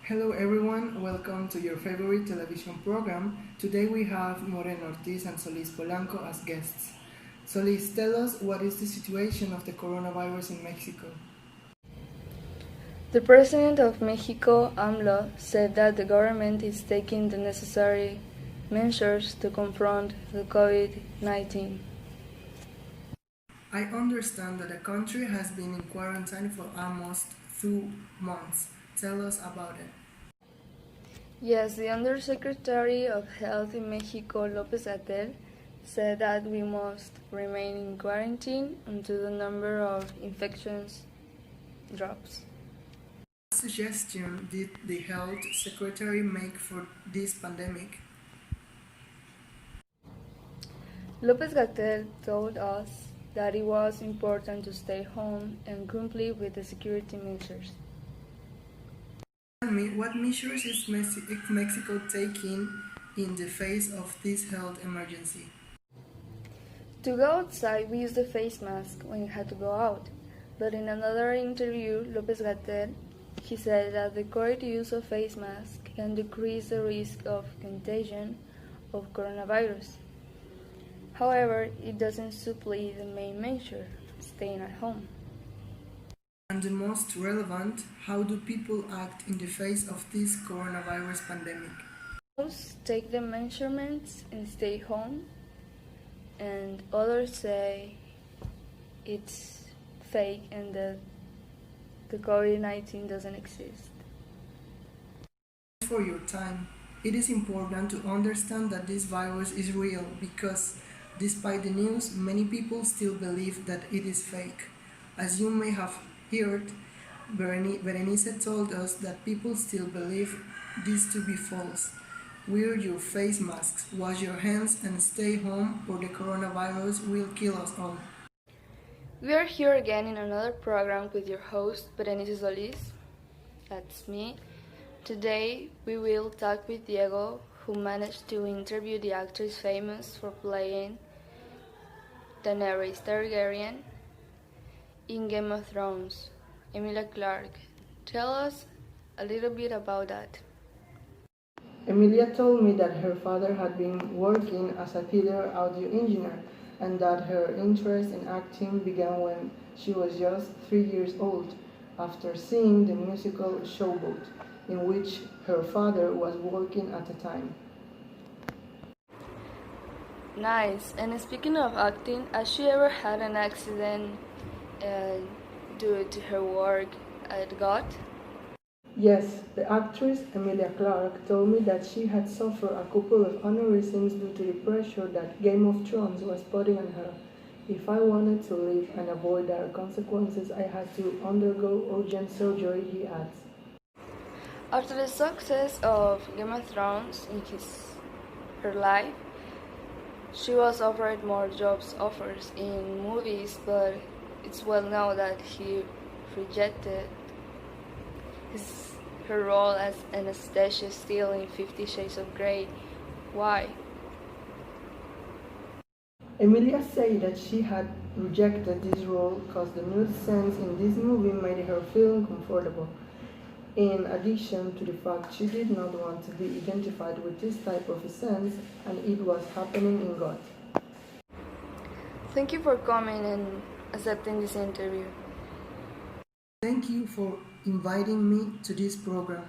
Hello everyone, welcome to your favorite television program. Today we have Moreno Ortiz and Solis Polanco as guests. Solis, tell us what is the situation of the coronavirus in Mexico. The President of Mexico, AMLO, said that the government is taking the necessary measures to confront the COVID-19. I understand that the country has been in quarantine for almost 2 months. Tell us about it. Yes, the Undersecretary of Health in Mexico, López-Gatell, said that we must remain in quarantine until the number of infections drops. What suggestion did the Health Secretary make for this pandemic? López-Gatell told us that it was important to stay home and comply with the security measures. Tell me, what measures is Mexico taking in the face of this health emergency? To go outside, we used a face mask when we had to go out. But in another interview, López-Gatell, he said that the correct use of face masks can decrease the risk of contagion of coronavirus. However, it doesn't supply the main measure, staying at home. And the most relevant, how do people act in the face of this coronavirus pandemic? Most take the measurements and stay home, and others say it's fake and that the COVID-19 doesn't exist. Thanks for your time. It is important to understand that this virus is real because, despite the news, many people still believe that it is fake. As you may have heard, Berenice told us that people still believe this to be false. Wear your face masks, wash your hands, and stay home, or the coronavirus will kill us all. We are here again in another program with your host, Berenice Solis. That's me. Today we will talk with Diego, who managed to interview the actress famous for playing Tarea Targaryen in Game of Thrones, Emilia Clarke. Tell us a little bit about that. Emilia told me that her father had been working as a theater audio engineer and that her interest in acting began when she was just 3 years old, after seeing the musical Showboat, in which her father was working at the time. Nice. And speaking of acting, has she ever had an accident due to her work at GOT? Yes, the actress Emilia Clarke told me that she had suffered a couple of aneurysms due to the pressure that Game of Thrones was putting on her. If I wanted to live and avoid dire consequences, I had to undergo urgent surgery, he adds. After the success of Game of Thrones in her life, she was offered more jobs offers in movies, but it's well known that he rejected her role as Anastasia Steele in 50 Shades of Grey. Why? Emilia said that she had rejected this role because the nude scenes in this movie made her feel uncomfortable. In addition to the fact she did not want to be identified with this type of scenes, and it was happening in GOT. Thank you for coming and accepting this interview. Thank you for inviting me to this program.